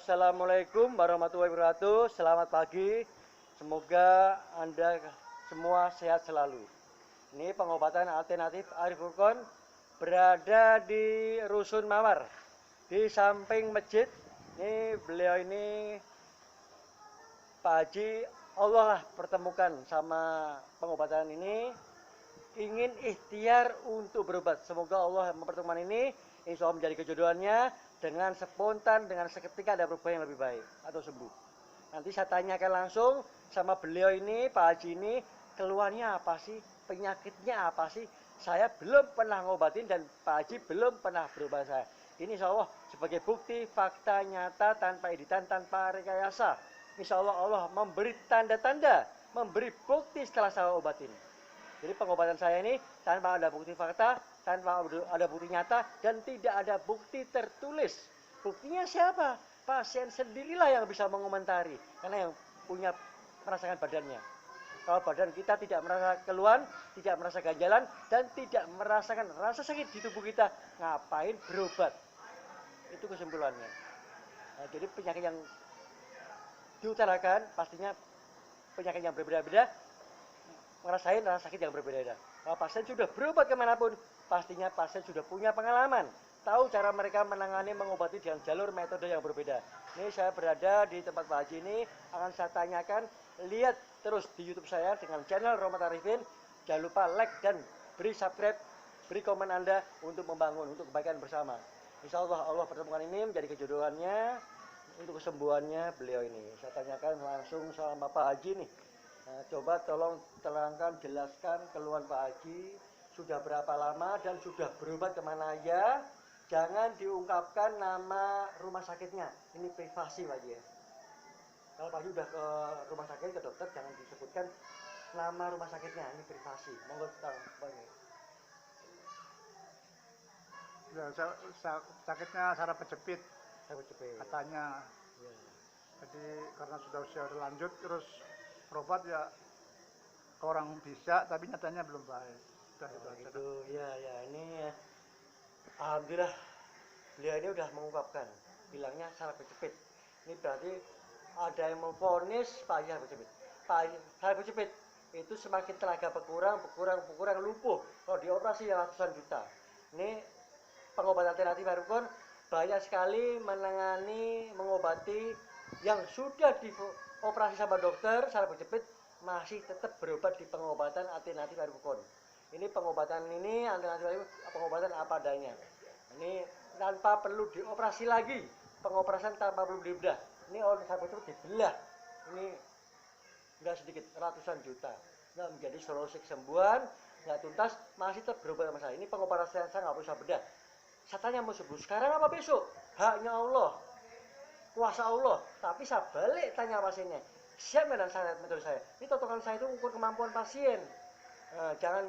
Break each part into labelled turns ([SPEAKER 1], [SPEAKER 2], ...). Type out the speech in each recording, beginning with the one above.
[SPEAKER 1] Assalamualaikum warahmatullahi wabarakatuh. Selamat pagi. Semoga Anda semua sehat selalu. Ini pengobatan alternatif Arif Furqon berada di Rusun Mawar, di samping masjid. Ini beliau ini Pak Haji, Allah lah pertemukan sama pengobatan ini, ingin ikhtiar untuk berobat. Semoga Allah mempertemukan ini, insya Allah menjadi kejodohannya, dengan spontan, dengan seketika ada perubahan yang lebih baik atau sembuh. Nanti saya tanyakan langsung sama beliau ini, Pak Haji ini, keluhannya apa sih, penyakitnya apa sih. Saya belum pernah ngobatin dan Pak Haji belum pernah berobat saya. Ini insya Allah sebagai bukti fakta nyata tanpa editan, tanpa rekayasa. Insya Allah Allah memberi tanda-tanda, memberi bukti setelah saya obatin. Jadi pengobatan saya ini tanpa ada bukti fakta, tanpa ada bukti nyata, dan tidak ada bukti tertulis. Buktinya siapa? Pasien sendirilah yang bisa mengomentari, karena yang punya merasakan badannya. Kalau badan kita tidak merasa keluhan, tidak merasa ganjalan, dan tidak merasakan rasa sakit di tubuh kita, ngapain berobat? Itu kesimpulannya. Nah, jadi penyakit yang diutarakan pastinya penyakit yang berbeda-beda, ngerasain rasa sakit yang berbeda-beda. Kalau pasien sudah berobat kemanapun, pastinya pasien sudah punya pengalaman, tahu cara mereka menangani, mengobati dengan jalur metode yang berbeda. Ini saya berada di tempat Pak Haji ini, akan saya tanyakan. Lihat terus di YouTube saya dengan channel Rahmat Arifin. Jangan lupa like dan beri subscribe, beri komen Anda untuk membangun, untuk kebaikan bersama. Insya Allah Allah pertemukan ini menjadi kejodohannya, untuk kesembuhannya beliau ini. Saya tanyakan langsung sama Pak Haji nih. Nah, coba tolong terangkan, jelaskan keluhan Pak Haji, sudah berapa lama dan sudah berobat kemana aja. Jangan diungkapkan nama rumah sakitnya, ini privasi Pak Haji ya. Kalau Pak Haji udah ke rumah sakit, ke dokter, jangan disebutkan nama rumah sakitnya, ini privasi. Monggo Pak Haji.
[SPEAKER 2] Ya, sakitnya saraf kejepit katanya.
[SPEAKER 1] Ya.
[SPEAKER 2] Jadi karena sudah usia lanjut, terus berobat ya orang bisa, tapi nyatanya belum baik.
[SPEAKER 1] Itu ya ini ya. Alhamdulillah beliau ini udah mengungkapkan, bilangnya saraf kejepit. Ini berarti ada yang memvonis Pak Haji saraf kejepit. Pak Haji saraf kejepit itu semakin tenaga berkurang lumpuh. Kalau dioperasi ya ratusan juta. Ini pengobatan alternatif Arif Furqon banyak sekali menangani, mengobati yang sudah dioperasi sama dokter saraf kejepit, masih tetap berobat di pengobatan alternatif Arif Furqon. Ini pengobatan ini alternatif pengobatan apa adanya. Ini tanpa perlu dioperasi lagi, pengoperasian tanpa perlu dibedah. Ini orang saraf kejepit dibelah. Ini enggak sedikit, ratusan juta. Nggak menjadi solusi kesembuhan, nggak tuntas, masih tetap berobat sama saya. Ini pengobatan saya nggak usah bedah. Saya tanya mau sembuh sekarang apa besok? Haknya Allah, kuasa Allah. Tapi saya balik tanya pasiennya, siap nggak dan saya metode saya? Ini totokan saya itu ukur kemampuan pasien. Jangan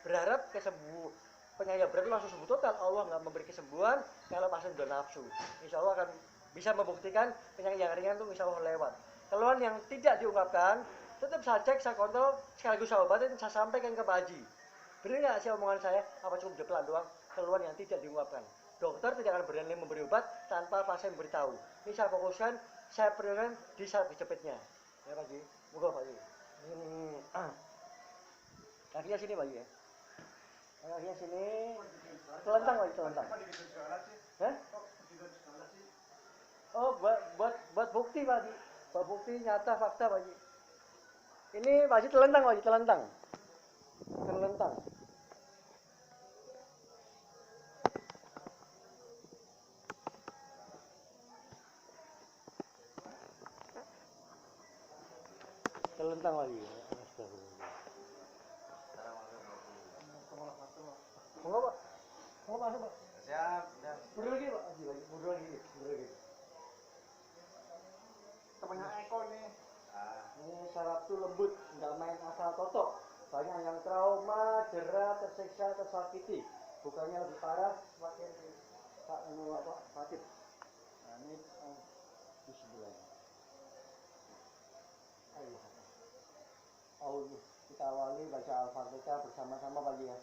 [SPEAKER 1] berharap kesembuhan penyakit berat langsung sembuh total. Allah nggak memberi kesembuhan kalau pasien sudah nafsu. Insya Allah akan bisa membuktikan penyakit yang ringan itu insya Allah lewat. Keluhan yang tidak diungkapkan, tetap saya cek, saya kontrol, sekaligus saya obatin, saya sampaikan ke Pak Haji. Benar nggak sih omongan saya? Apa cukup depelan doang? Keluhan yang tidak diungkapkan. Dokter tidak akan berani memberi obat tanpa pasien beritahu. Ini saya fokuskan, saya perhatikan di saraf kejepitnya. Ya Pak Haji, moga Pak Haji. Ini kakinya sini Pak Haji ya. Kakinya sini. Telentang Pak Haji, telentang. Hah? Oh, buat bukti Pak Haji. Buat bukti nyata fakta Pak Haji. Ini Pak Haji telentang Pak Haji, telentang. Telentang. Telentang lagi. Astagfirullah. Enggak, Pak. Enggak masuk, Pak.
[SPEAKER 3] Siap, siap.
[SPEAKER 1] Mundur lagi, Pak. Mundur lagi. Temennya Eko nih. Ini saraf tuh lembut, nggak main asal totok. Banyak yang trauma, jera, tersiksa, tersakiti. Bukannya lebih parah, semakin sakit. Nah, ini bismillah. Ayo. Kita awali baca Al-Fatihah bersama-sama Pak ya.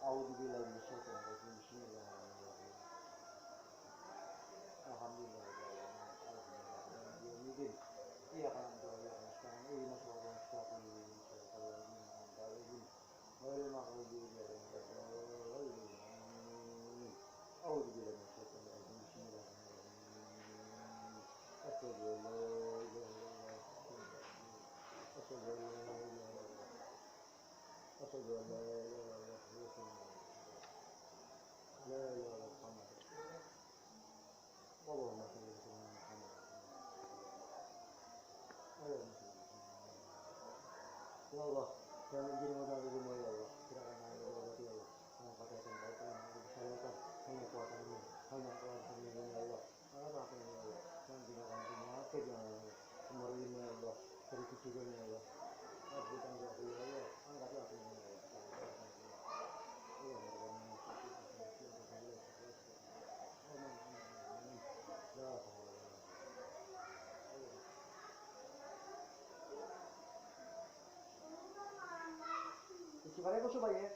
[SPEAKER 1] A'udzubillahi minasyaitonir rajim. Bismillahirrahmanirrahim. Alhamdulillah. Ya Allah, yang izin modal rumah ya Allah, kiranya ya Allah, ya Allah, yang pada tempatnya yang disalurkan hanya kuatanmu, hanya kuatanmu ya Allah, Allah ya Allah, yang digunakan penyakit ya Allah, umur ini ya Allah, dari kejujuran ya Allah, aku tanggung aku ya Allah, angkat aku ya Allah, istighfarnya khusyuk Pak ya,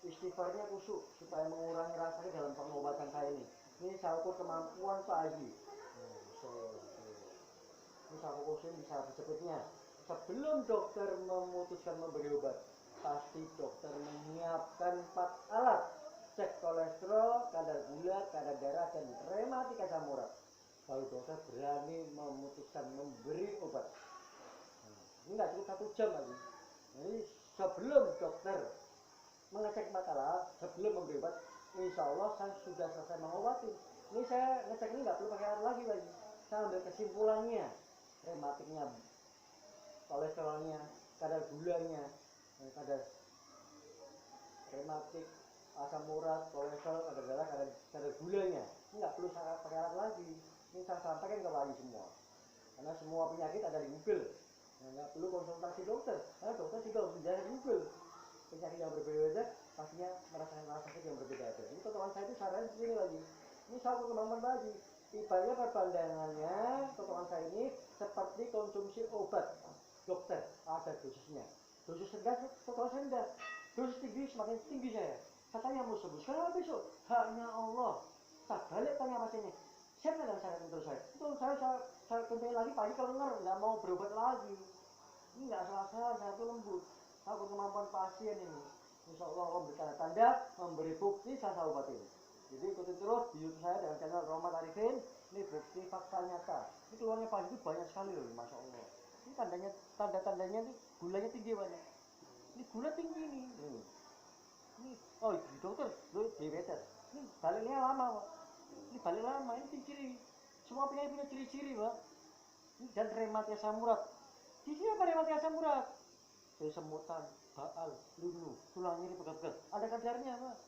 [SPEAKER 1] istighfarnya khusyuk supaya mengurangi rasanya dalam pengobatan saya ini. Ini saya ukur kemampuan Pak Haji. Ini saya ukur bisa cepatnya. Sebelum dokter memutuskan memberi obat, pasti dokter menyiapkan 4 alat: cek kolesterol, kadar gula, kadar darah, dan rematik asam urat. Lalu dokter berani memutuskan memberi obat. Ini nggak cukup 1 jam lagi. Jadi sebelum dokter mengecek 4 alat, sebelum memberi obat, insya Allah saya sudah selesai mengobati. Ini saya ngecek ini nggak perlu pakai alat lagi. Saya ambil kesimpulannya, rematiknya, kolesterolnya, kadar gulanya, kadar rematik, asam urat, kolesterol, kadar darah, kadar gulanya. Ini nggak perlu saya pakai alat lagi. Ini saya sampaikan ke Wahyu semua. Karena semua penyakit ada di Google. Nggak perlu konsultasi dokter. Karena dokter juga menjadi Google. Penyakit yang berbeda-beda pastinya merasakan rasa sakit yang berbeda-beda. Ini potongan saya itu sarannya segini lagi. Ini saya kemampuan lagi. Ibaratnya perpandangannya potongan saya ini seperti konsumsi obat dokter, ada dosisnya. Dosis rendah potongan saya rendah. Dosis tinggi semakin tinggi saya. Katanya mau sembuh. Sekarang besok hanya Allah. Tak balik tanya pasiennya. Siapa yang saya kontrol saya? Itu saya kontrol lagi pagi kelengar, nggak mau berobat lagi. Ini nggak salah saya tuh lembut. Aku kemampuan pasien ini. Insya Allah Allah memberi tanda-tanda, memberi bukti saya obatin. Jadi ikuti terus di YouTube saya dengan channel Rahmat Arifin. Ini bukti fakta nyata. Ini keluarnya pagi itu banyak sekali loh, masya Allah. Ini tanda-tandanya itu gulanya tinggi banyak. Ini gula tinggi nih. Ini oh dokter, lo diabetes. Ini baliknya lama Pak. Ini balik lama, ini ciri. Semua penyakit punya ciri-ciri Pak. Ini dan rematik asam urat. Di sini apa rematik asam urat? Dari semutan, baal, linu, tulang nyeri, pegal-pegal. Ada kadarnya Pak.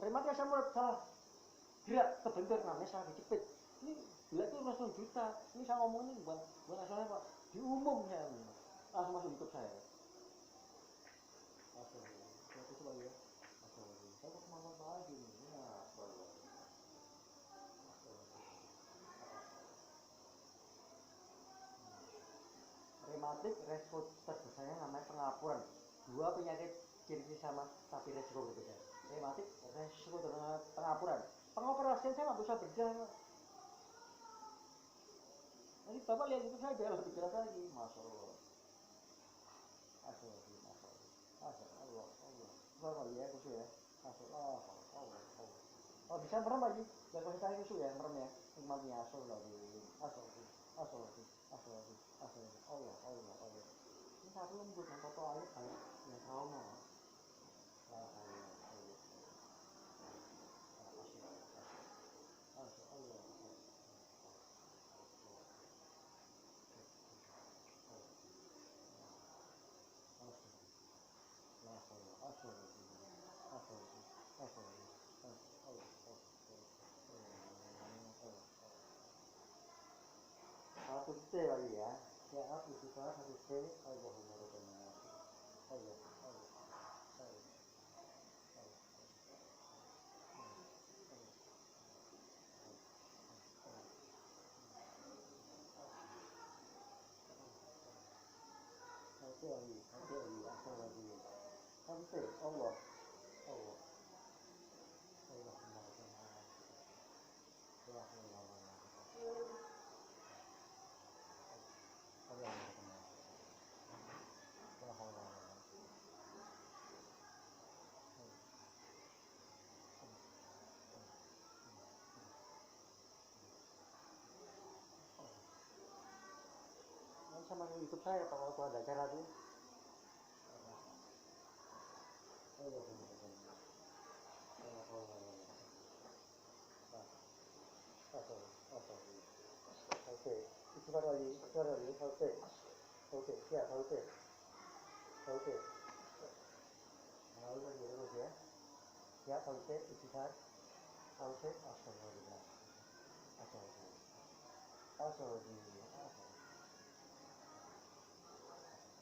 [SPEAKER 1] Rematik asam urat salah gerak kebentur namanya salah dijepit. Ini gula itu langsung juta. Ini saya ngomong ini bukan asalnya Pak. Di umum saya langsung masuk YouTube saya. Itu coba ya. Saya kok kemana lagi nih? Rematik resiko terbesarnya namanya pengapuran. 2 penyakit ciri sama tapi resiko berbeda. Rematik resiko dengan pengapuran. Pengoperasian saya nggak bisa berjalan. Nanti bapak lihat itu saya biar lebih jelas lagi. Masya Allah. Masya Allah. Bapak lihat khusus ya. Masya Allah. Oh bisa merem lagi. Jangan kasih saya khusus ya merem ya. Imannya asal lagi. Asal. Allah. Ini saya lembut yang foto air kayak yang trauma. Satu T lagi ya. Ya aku suka 1 T. Allahumma rabbana. Allah. Satu lagi. Satu T. Allah. Allahumma rabbana. sama YouTube saya kalau ada acara tuh. Oke, istighfar lagi, oke, oke, siap, oke, oke, lalu lagi terus ya, siap, oke, istighfar, oke, astagfirullah, astagfirullah, astagfirullah,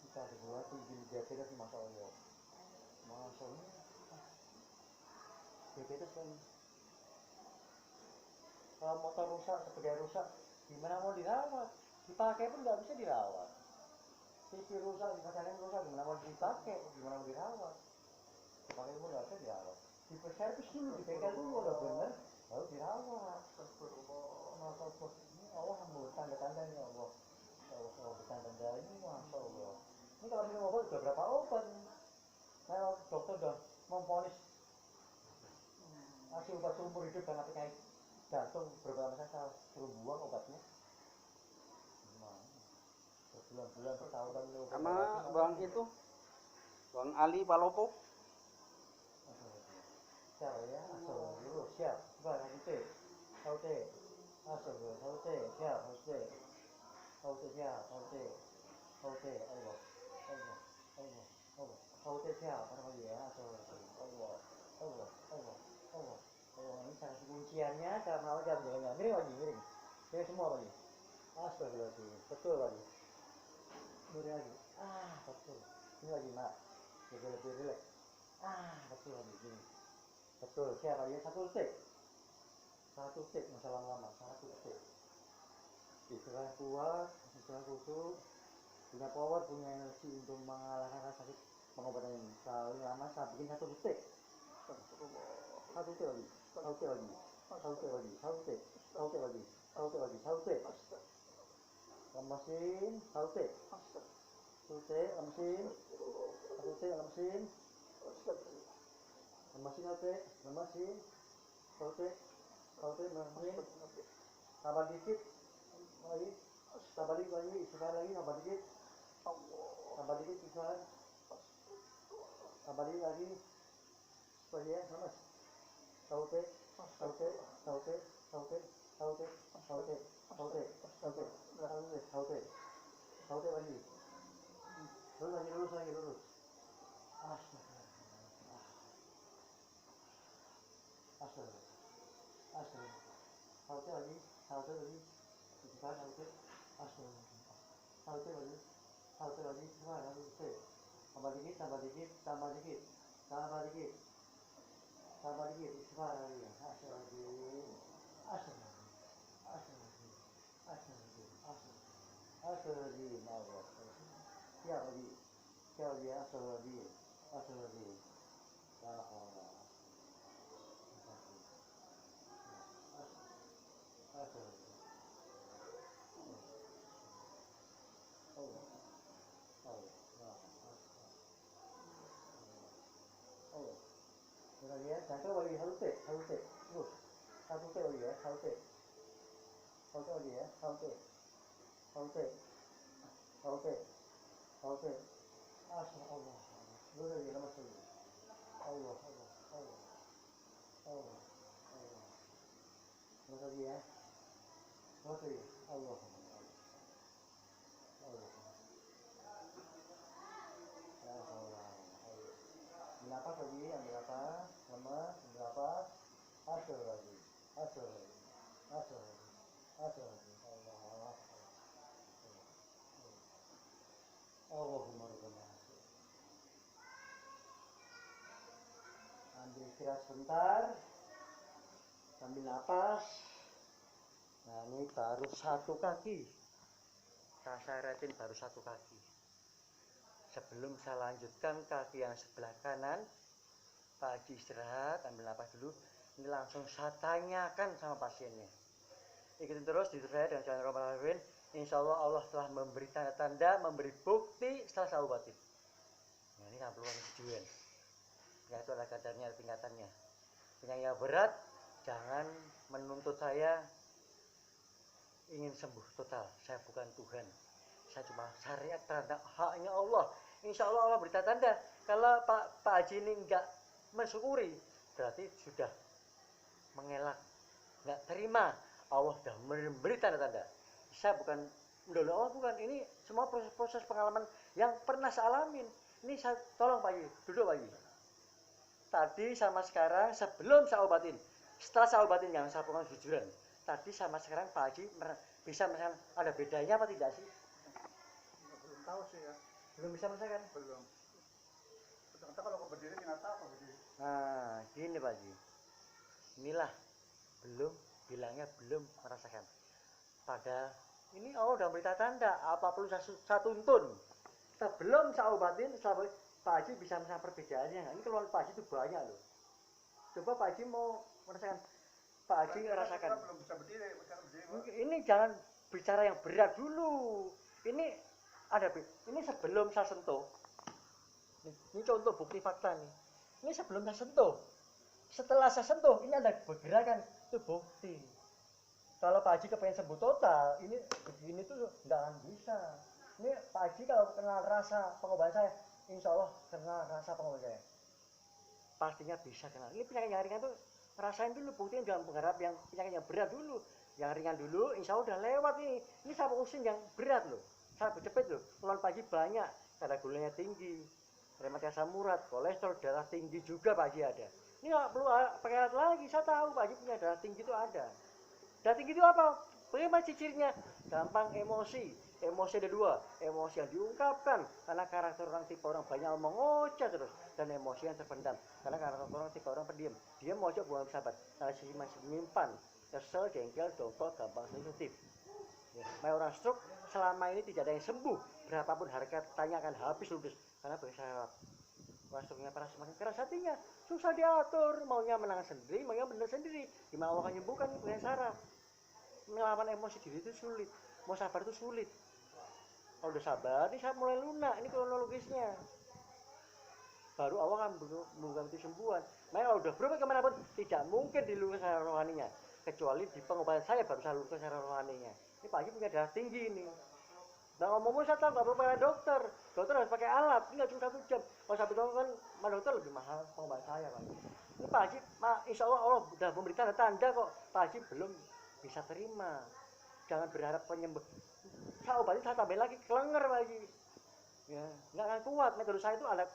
[SPEAKER 1] kita berdua tuh jadi kita sih masya Allah, diabetes kan, kalau motor rusak, sepeda rusak, gimana mau dirawat? Dipakai pun nggak bisa dirawat. TV rusak, dipasangin rusak, gimana mau dipakai? Gimana mau dirawat? Dipakai pun nggak bisa dirawat. Servis dulu di bengkel dulu udah bener, baru dirawat. Masa ini Allah membuat tanda-tanda ini Allah. Allah bertanda-tanda ini masya Allah. Ini kalau minum obat udah berapa obat? Saya dokter udah memponis ngasih obat seumur hidup karena penyakit jantung beberapa saya suruh buang obatnya. Berbulan-bulan bertahun-tahun minum obat.
[SPEAKER 3] Sama Bang itu, Bang Ali Palopo.
[SPEAKER 1] Siap ya, asal siap. Barang itu, saute, asal saute, siap, saute, saute siap, saute, saute, Allah, Allah, Allah, Allah, saute siap, apa ya, asal Allah, Allah, Allah, Allah. Allah ini sangat kunciannya karena Allah jangan miring, ini semua lagi. Astagfirullahaladzim, betul lagi. Miring lagi, betul. Ini lagi mak, lebih relax. Betul lagi gini. Betul, siapa ya? Satu detik, masalah lama, satu detik. Istirahat kuat, istirahat khusyuk, punya power, punya energi untuk mengalahkan rasa sakit pengobatan ini. Kalau lama saya bikin satu detik. Satu detik lagi, satu detik lagi, satu detik lagi, satu detik, satu detik lagi, satu detik lagi, satu detik. Lemesin, satu detik. Satu detik, lemesin. Satu detik, lemesin. Lemesin, lemesin. Satu detik, lemesin. Tambah dikit lagi, tambah dikit lagi, istighfar lagi, tambah dikit. Tambah dikit, istighfar. Tambah dikit lagi. Supaya lemes. Satu detik, satu detik, satu detik, satu detik, satu detik, satu detik, satu detik, satu detik, satu detik, satu detik lagi. Lurus lagi, lurus. Astagfirullah. Astagfirullah. Satu lagi, istighfar, satu. Astagfirullah. Satu lagi, istighfar, satu. Tambah dikit, tambah dikit, tambah dikit, tambah dikit, tambah dikit, istighfar lagi. Astagfirullah. Astagfirullah. Astagfirullah. Astagfirullah. Astagfirullah. Allah. Siap lagi. Siap lagi. Astagfirullah. Astagfirullah. La haula. Kemudian satu lagi, satu detik, terus satu detik lagi ya, satu detik lagi ya, satu detik, Asya Allah, dulu lagi, lemas lagi, Allah, lemas lagi ya, lemas lagi, Allah, Napas lagi, ambil napas, lemas, ambil napas, asal lagi, Allahumma rabbana. Ambil istirahat sebentar, sambil napas. Nah ini baru satu kaki, saya syaratin baru satu kaki. Sebelum saya lanjutkan kaki yang sebelah kanan, Pak Haji istirahat, ambil napas dulu. Ini langsung saya tanyakan sama pasiennya. Ikutin terus di saya dengan channel Roman Alvin. Insya Allah Allah telah memberi tanda-tanda, memberi bukti setelah saya obatin. Nah ini 60 tujuan. Ya itu adalah kadarnya, tingkatannya. Penyakit yang berat, jangan menuntut saya ingin sembuh total. Saya bukan Tuhan. saya cuma syariat tanda haknya Allah. Insya Allah Allah berita tanda. Kalau Pak Haji ini enggak mensyukuri, berarti sudah mengelak, enggak terima. Allah sudah memberi tanda-tanda. Saya bukan mendolong Allah, bukan. Ini semua proses pengalaman yang pernah saya alamin. Ini saya tolong Pak Haji, duduk Pak Haji. Tadi sama sekarang sebelum saya obatin, setelah saya obatin yang saya pengen jujuran. Tadi sama sekarang Pak Haji bisa merasakan ada bedanya apa tidak sih?
[SPEAKER 2] Belum tahu sih ya.
[SPEAKER 1] Belum bisa merasakan?
[SPEAKER 2] Belum. Ternyata kalau kok berdiri nggak tahu kok berdiri.
[SPEAKER 1] Nah, gini Pak Haji. Inilah belum, bilangnya belum merasakan. Pada ini Allah udah berita tanda, apa perlu saya tuntun? Sebelum saya obatin, Pak Haji bisa merasakan perbedaannya. Ini kalau Pak Haji itu banyak loh. Coba Pak Haji mau merasakan. Pak Haji merasakan.
[SPEAKER 2] Belum bisa berdiri,
[SPEAKER 1] Ini jangan bicara yang berat dulu. Ini ada, ini sebelum saya sentuh. Ini contoh bukti fakta nih. Ini sebelum saya sentuh. Setelah saya sentuh, ini ada bergerakan, itu bukti. Kalau Pak Haji kepengen sembuh total, ini begini tuh nggak akan bisa. Ini Pak Haji kalau kenal rasa pengobatan saya, insya Allah kenal rasa pengobatan saya. Pastinya bisa kenal. Ini penyakit yang ringan tuh rasain dulu, buktinya jangan mengharap yang penyakit yang berat dulu. Yang ringan dulu, insya Allah udah lewat ini. Ini saya urusin yang berat loh. Saya bercepet loh. Keluhan Pak Haji banyak, kadar gulanya tinggi, rematik asam urat, kolesterol, darah tinggi juga Pak Haji ada. Ini nggak perlu pakai alat lagi. Saya tahu Pak Haji punya darah tinggi itu ada. Darah tinggi itu apa? Bagaimana cirinya? Gampang emosi. Emosi ada dua, emosi yang diungkapkan karena karakter orang tipe orang banyak mengoceh terus, dan emosi yang terpendam karena karakter orang tipe orang pendiam. Dia mengoceh bukan sahabat, karena sisi masih menyimpan, kesel, jengkel, dongkol, gampang sensitif. Ya, orang stroke selama ini tidak ada yang sembuh, berapapun harga tanya akan habis ludes karena bersyarat. Orang stroke-nya parah semakin keras hatinya, susah diatur, maunya menang sendiri, maunya benar sendiri. Gimana Allah akan menyembuhkan punya syarat. Melawan emosi diri itu sulit, mau sabar itu sulit. Kalau udah sabar, ini saya mulai lunak, ini kronologisnya. Baru Allah kan membuka kesembuhan. Makanya kalau udah berobat kemanapun, tidak mungkin diluluhkan secara rohaninya. Kecuali di pengobatan saya baru saya luluhkan secara rohaninya. Ini Pak Haji punya darah tinggi ini. Nah ngomong-ngomong saya tahu nggak perlu pakai dokter. Dokter harus pakai alat, ini nggak cuma 1 jam. Kalau sampai dokter kan, dokter lebih mahal pengobatan saya Pak Haji. Ini Pak Haji, insya Allah udah memberi tanda-tanda kok. Pak Haji belum bisa terima. Jangan berharap penyembuh. Saya obatin, saya tambah lagi kelenger Pak Haji. Ya, nggak akan kuat. Metode saya itu ada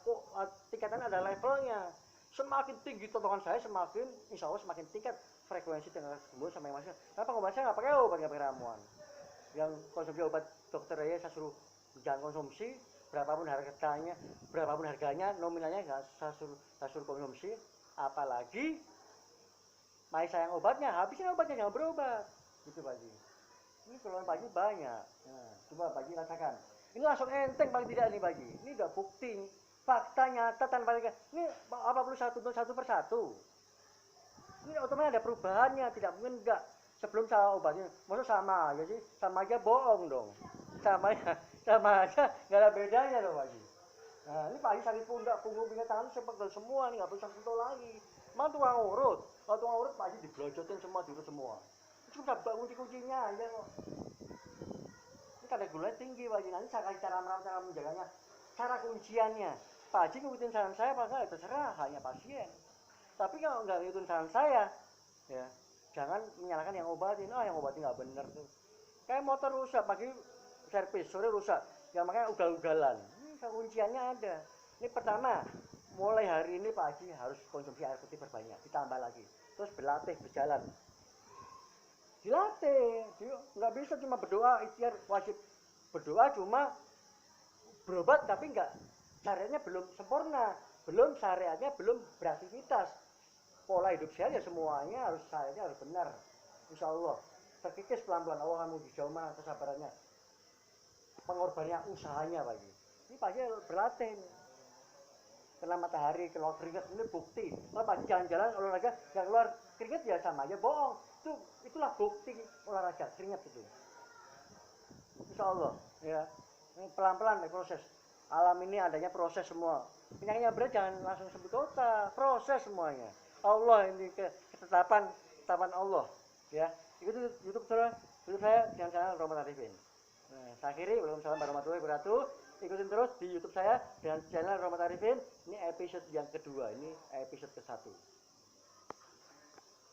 [SPEAKER 1] tingkatan, ada levelnya. Semakin tinggi tontonan saya, semakin insya Allah semakin tingkat frekuensi dengan sembuh sama yang masih. Karena pengobatan saya nggak pakai obat, nggak pakai ramuan. Yang konsumsi obat dokter aja saya suruh jangan konsumsi, berapapun harganya, nominalnya nggak saya suruh konsumsi. Apalagi mai sayang obatnya, habisin obatnya, jangan berobat. Gitu Pak Haji. Ini keluhan Pak Haji banyak. Nah, coba Pak Haji rasakan. Ini langsung enteng paling tidak nih Pak Haji. Ini udah bukti, fakta nyata tanpa ini apa perlu satu persatu. Ini otomatis ada perubahannya, tidak mungkin enggak. Sebelum saya obatnya, maksud sama aja sih, sama aja bohong dong. Sama aja, nggak ada bedanya loh Pak Haji. Nah, ini Pak Haji sakit pundak, punggung, pinggang tangan sepegel semua nih, nggak bisa sentuh lagi. Mana tukang urut? Kalau tukang urut Pak Haji diblojotin semua, diurut semua. Cuma kunci-kuncinya aja kok. Ini kadar gulanya tinggi Pak Haji, nanti saya kasih cara merawat, cara menjaganya, cara kunciannya. Pak Haji ngikutin saran saya apa enggak, terserah, hanya pasien. Tapi kalau nggak ngikutin saran saya, ya jangan menyalahkan yang obatin. Yang obatin nggak bener tuh. Kayak motor rusak, pagi servis, sore rusak, ya makanya ugal-ugalan. Ini kunciannya ada. Ini pertama, mulai hari ini Pak Haji harus konsumsi air putih berbanyak, ditambah lagi. Terus berlatih, berjalan. Dilatih, nggak bisa cuma berdoa, ikhtiar wajib berdoa cuma berobat tapi nggak, syariatnya belum sempurna, syariatnya belum beraktivitas. Pola hidup sehat ya semuanya harus syariatnya harus benar. Insya Allah terkikis pelan-pelan, Allah akan menguji jauh mana kesabarannya, pengorbanannya, usahanya Pak Haji. Ini Pak Haji berlatih. Kena matahari, keluar keringat, ini bukti. Kalau Pak Haji jalan-jalan olahraga nggak keluar keringat ya sama aja bohong. Itulah bukti olahraga keringat itu. Insya Allah ya. Ini pelan-pelan proses. Alam ini adanya proses semua. Penyakitnya berat jangan langsung sembuh total, proses semuanya. Allah ini ketetapan Allah ya. Itu YouTube saya dengan channel Roman Arifin. Nah, saya akhiri, waalaikumsalam warahmatullahi wabarakatuh. Ikutin terus di YouTube saya dan channel Rahmat Arifin. Ini episode yang kedua, ini episode ke-1.